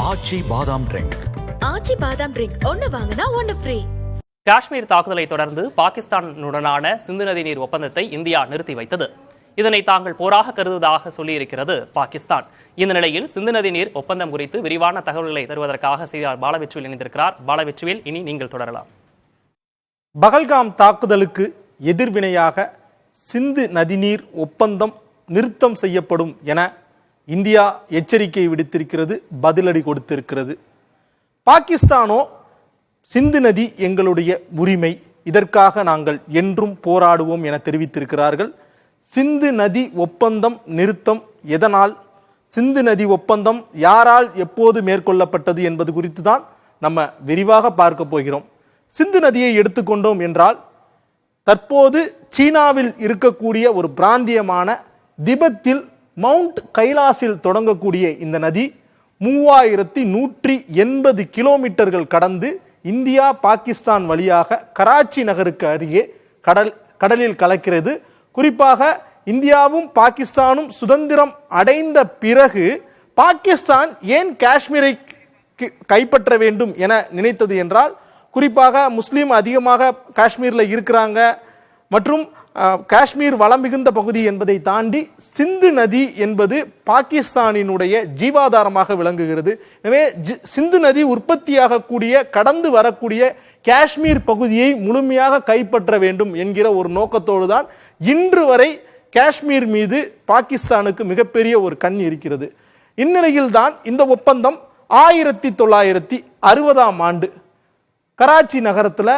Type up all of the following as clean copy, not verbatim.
ஆச்சி பாதாம் ட்ரிங்க். ஆச்சி பாதாம் ட்ரிங்க் ஒன்னு வாங்கினா ஒன்னு ஃப்ரீ. காஷ்மீர் தாக்குதலை தொடர்ந்து பாகிஸ்தானுடனான சிந்து நதி நீர் ஒப்பந்தத்தை இந்தியா நிறுத்தி வைத்தது. இதனை தாங்கள் போராக கருதுவதாக சொல்லியிருக்கிறது பாகிஸ்தான். இந்த நிலையில் சிந்து நதி நீர் ஒப்பந்தம் குறித்து விரிவான தகவல்களை தருவதற்காக செய்தியாளர் பாலவெச்சுவேல் இணைந்திருக்கிறார். பாலவெச்சுவேல், இனி நீங்கள் தொடரலாம். பகல்காம் தாக்குதலுக்கு எதிர்வினையாக சிந்து நதிநீர் ஒப்பந்தம் நிறுத்தம் செய்யப்படும் என இந்தியா எச்சரிக்கை விடுத்திருக்கிறது, பதிலடி கொடுத்திருக்கிறது. பாகிஸ்தானோ சிந்து நதி எங்களுடைய உரிமை, இதற்காக நாங்கள் என்றும் போராடுவோம் என தெரிவித்திருக்கிறார்கள். சிந்து நதி ஒப்பந்தம் நிறுத்தம் எதனால், சிந்து நதி ஒப்பந்தம் யாரால் எப்போது மேற்கொள்ளப்பட்டது என்பது குறித்து தான் நம்ம விரிவாக பார்க்க போகிறோம். சிந்து நதியை எடுத்துக்கொண்டோம் என்றால் தற்போது சீனாவில் இருக்கக்கூடிய ஒரு பிராந்தியமான திபெத்தில் மவுண்ட் கைலாஸில் தொடங்கக்கூடிய இந்த நதி 3180 கிலோமீட்டர்கள் கடந்து இந்தியா பாகிஸ்தான் வழியாக கராச்சி நகருக்கு அருகே கடலில் கலக்கிறது. குறிப்பாக இந்தியாவும் பாகிஸ்தானும் சுதந்திரம் அடைந்த பிறகு பாகிஸ்தான் ஏன் காஷ்மீரை கைப்பற்ற வேண்டும் என நினைத்தது என்றால், குறிப்பாக முஸ்லீம் அதிகமாக காஷ்மீரில் இருக்கிறாங்க மற்றும் காஷ்மீர் வளம் மிகுந்த பகுதி என்பதை தாண்டி சிந்து நதி என்பது பாகிஸ்தானினுடைய ஜீவாதாரமாக விளங்குகிறது. எனவே சிந்து நதி உற்பத்தியாகக்கூடிய கடந்து வரக்கூடிய காஷ்மீர் பகுதியை முழுமையாக கைப்பற்ற வேண்டும் என்கிற ஒரு நோக்கத்தோடு தான் இன்று வரை காஷ்மீர் மீது பாகிஸ்தானுக்கு மிகப்பெரிய ஒரு கண் இருக்கிறது. இந்நிலையில் தான் இந்த ஒப்பந்தம் 1960ஆம் ஆண்டு கராச்சி நகரத்தில்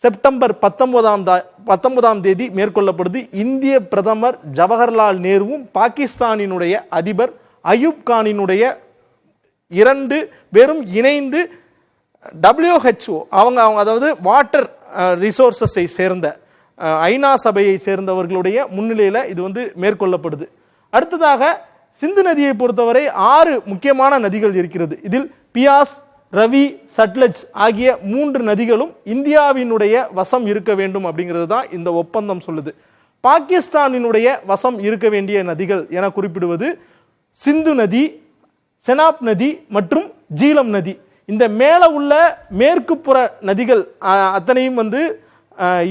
செப்டம்பர் 19ஆம் தேதி மேற்கொள்ளப்படுது. இந்திய பிரதமர் ஜவஹர்லால் நேருவும் பாகிஸ்தானினுடைய அதிபர் அயூப் கானினுடைய 2 பேரும் இணைந்து WHO அவங்க அதாவது வாட்டர் ரிசோர்ஸஸை சேர்ந்த ஐநா சபையை சேர்ந்தவர்களுடைய முன்னிலையில் இது மேற்கொள்ளப்படுது. அடுத்ததாக சிந்து நதியை பொறுத்தவரை 6 முக்கியமான நதிகள் இருக்கிறது. இதில் பியாஸ், ரவி, சட்லஜ் ஆகிய 3 நதிகளும் இந்தியாவினுடைய வசம் இருக்க வேண்டும் அப்படிங்கிறது தான் இந்த ஒப்பந்தம் சொல்லுது. பாகிஸ்தானினுடைய வசம் இருக்க வேண்டிய நதிகள் என குறிப்பிடுவது சிந்து நதி, செனாப் நதி மற்றும் ஜீலம் நதி. இந்த மேல உள்ள மேற்கு புற நதிகள் அத்தனையும்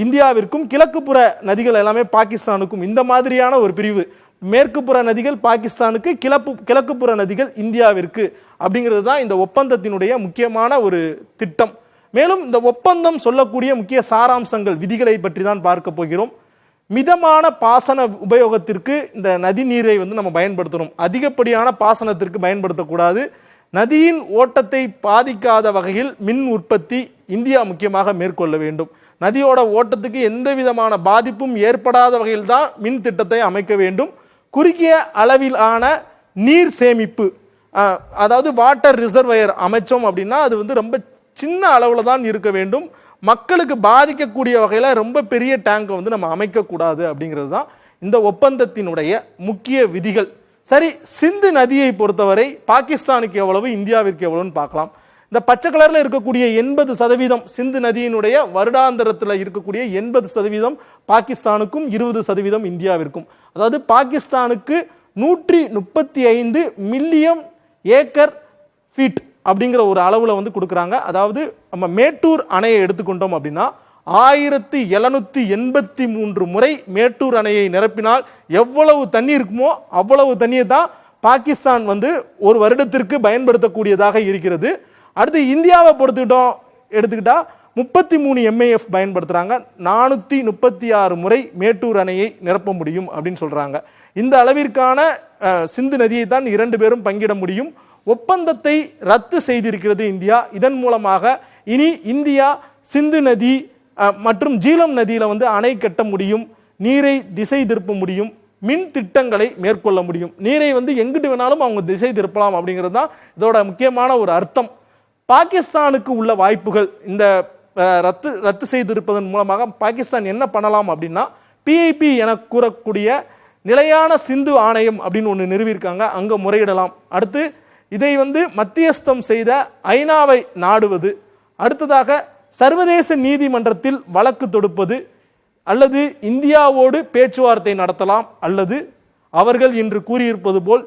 இந்தியாவிற்கும், கிழக்கு புற நதிகள் எல்லாமே பாகிஸ்தானுக்கும். இந்த மாதிரியான ஒரு பிரிவு, மேற்கு புற நதிகள் பாகிஸ்தானுக்கு, கிழக்கு புற நதிகள் இந்தியாவிற்கு அப்படிங்கிறது தான் இந்த ஒப்பந்தத்தினுடைய முக்கியமான ஒரு திட்டம். மேலும் இந்த ஒப்பந்தம் சொல்லக்கூடிய முக்கிய சாராம்சங்கள், விதிகளை பற்றி தான் பார்க்க போகிறோம். மிதமான பாசன உபயோகத்திற்கு இந்த நதி நீரை நம்ம பயன்படுத்தணும். அதிகப்படியான பாசனத்திற்கு பயன்படுத்தக்கூடாது. நதியின் ஓட்டத்தை பாதிக்காத வகையில் மின் உற்பத்தி இந்தியா முக்கியமாக மேற்கொள்ள வேண்டும். நதியோட ஓட்டத்துக்கு எந்த விதமான பாதிப்பும் ஏற்படாத வகையில் தான் மின் திட்டத்தை அமைக்க வேண்டும். குறுகிய அளவிலான நீர் சேமிப்பு, அதாவது வாட்டர் ரிசர்வயர் அமைச்சோம் அப்படின்னா அது ரொம்ப சின்ன அளவில் தான் இருக்க வேண்டும். மக்களுக்கு பாதிக்கக்கூடிய வகையில் ரொம்ப பெரிய டேங்கை நம்ம அமைக்கக்கூடாது அப்படிங்கிறது தான் இந்த ஒப்பந்தத்தினுடைய முக்கிய விதிகள். சரி, சிந்து நதியை பொறுத்தவரை பாகிஸ்தானுக்கு எவ்வளவு, இந்தியாவிற்கு எவ்வளவுன்னு பார்க்கலாம். இந்த பச்சை கலர்ல இருக்கக்கூடிய 80% சிந்து நதியினுடைய வருடாந்திரத்தில் இருக்கக்கூடிய 80% பாகிஸ்தானுக்கும் 20% இந்தியாவிற்கும். அதாவது பாகிஸ்தானுக்கு 135 மில்லியன் ஏக்கர் ஃபீட் அப்படிங்கிற ஒரு அளவில் கொடுக்குறாங்க. அதாவது நம்ம மேட்டூர் அணையை எடுத்துக்கொண்டோம் அப்படின்னா 1783 முறை மேட்டூர் அணையை நிரப்பினால் எவ்வளவு தண்ணி இருக்குமோ அவ்வளவு தண்ணியை தான் பாகிஸ்தான் ஒரு வருடத்திற்கு பயன்படுத்தக்கூடியதாக இருக்கிறது. அடுத்து இந்தியாவை எடுத்துக்கிட்டா 33 MAF பயன்படுத்துறாங்க. 436 முறை மேட்டூர் அணையை நிரப்ப முடியும் அப்படின்னு சொல்றாங்க. இந்த அளவிற்கான சிந்து நதியை தான் 2 பேரும் பங்கிட முடியும். ஒப்பந்தத்தை ரத்து செய்திருக்கிறது இந்தியா. இதன் மூலமாக இனி இந்தியா சிந்து நதி மற்றும் ஜீலம் நதியில அணை கட்ட முடியும், நீரை திசை திருப்ப முடியும், மின் திட்டங்களை மேற்கொள்ள முடியும். நீரை எங்கிட்டு வேணாலும் அவங்க திசை திருப்பலாம் அப்படிங்கிறது தான் இதோட முக்கியமான ஒரு அர்த்தம். பாகிஸ்தானுக்கு உள்ள வாய்ப்புகள் இந்த ரத்து செய்திருப்பதன் மூலமாக பாகிஸ்தான் என்ன பண்ணலாம் அப்படின்னா, PIP என கூறக்கூடிய நிலையான சிந்து ஆணையம் அப்படின்னு ஒன்று நிறுவியிருக்காங்க, அங்கே முறையிடலாம். அடுத்து இதை மத்தியஸ்தம் செய்த ஐநாவை நாடுவது, அடுத்ததாக சர்வதேச நீதிமன்றத்தில் வழக்கு தொடுப்பது, அல்லது இந்தியாவோடு பேச்சுவார்த்தை நடத்தலாம், அல்லது அவர்கள் இன்று கூறியிருப்பது போல்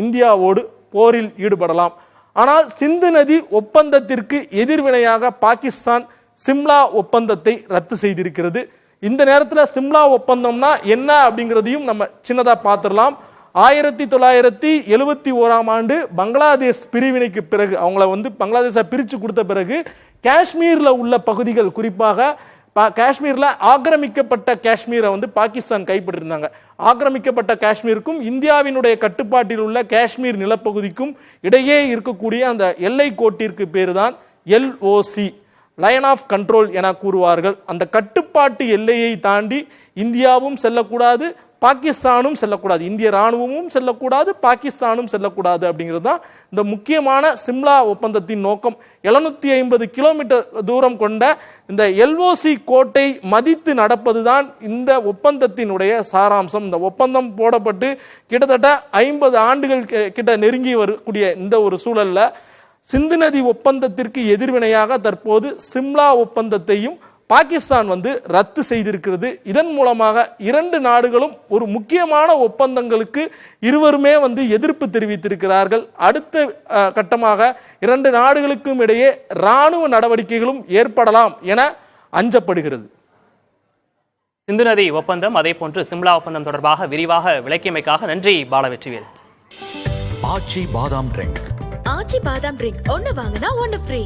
இந்தியாவோடு போரில் ஈடுபடலாம். ஆனால் சிந்து நதி ஒப்பந்தத்திற்கு எதிர்வினையாக பாகிஸ்தான் சிம்லா ஒப்பந்தத்தை ரத்து செய்திருக்கிறது. இந்த நேரத்தில் சிம்லா ஒப்பந்தம்னா என்ன அப்படிங்கிறதையும் நம்ம சின்னதா பார்த்துடலாம். 1971ஆம் ஆண்டு பங்களாதேஷ் பிரிவினைக்கு பிறகு அவங்கள பங்களாதேஷை பிரித்து கொடுத்த பிறகு காஷ்மீர்ல உள்ள பகுதிகள், குறிப்பாக காஷ்மீர்ல ஆக்கிரமிக்கப்பட்ட காஷ்மீரை பாகிஸ்தான் கைப்பற்றிருந்தாங்க. ஆக்கிரமிக்கப்பட்ட காஷ்மீருக்கும் இந்தியாவினுடைய கட்டுப்பாட்டில் உள்ள காஷ்மீர் நிலப்பகுதிக்கும் இடையே இருக்கக்கூடிய அந்த எல்லை கோட்டிற்கு பேரு தான் LOC, லைன் ஆஃப் கண்ட்ரோல் என கூறுவார்கள். அந்த கட்டுப்பாட்டு எல்லையை தாண்டி இந்தியாவும் செல்லக்கூடாது, பாகிஸ்தானும் செல்லக்கூடாது, இந்திய ராணுவமும் செல்லக்கூடாது, பாகிஸ்தானும் செல்லக்கூடாது அப்படிங்கிறது தான் இந்த முக்கியமான சிம்லா ஒப்பந்தத்தின் நோக்கம். 750 கிலோமீட்டர் தூரம் கொண்ட இந்த LOC கோட்டை மதித்து நடப்பதுதான் இந்த ஒப்பந்தத்தினுடைய சாராம்சம். இந்த ஒப்பந்தம் போடப்பட்டு கிட்டத்தட்ட 50 ஆண்டுகள் கிட்ட நெருங்கி வரக்கூடிய இந்த ஒரு சூழல்ல சிந்து நதி ஒப்பந்தத்திற்கு எதிர்வினையாக தற்போது சிம்லா ஒப்பந்தத்தையும் பாகிஸ்தான் ரத்து செய்திருக்கிறது. இதன் மூலமாக இரண்டு நாடுகளும் ஒரு முக்கியமான ஒப்பந்தங்களுக்கு இருவருமே எதிர்ப்பு தெரிவித்திருக்கிறார்கள். அடுத்த கட்டமாக இரண்டு நாடுகளுக்கும் இடையே ராணுவ நடவடிக்கைகளும் ஏற்படலாம் என அஞ்சப்படுகிறது. சிந்து நதி ஒப்பந்தம் அதே போன்று சிம்லா ஒப்பந்தம் தொடர்பாக விரிவாக விளக்கியமைக்காக நன்றி பாலவெற்றிவேல். ஆச்சி பாதாம் ட்ரிங்க் ஒன்னு வாங்கினா ஒன்னு ஃப்ரீ.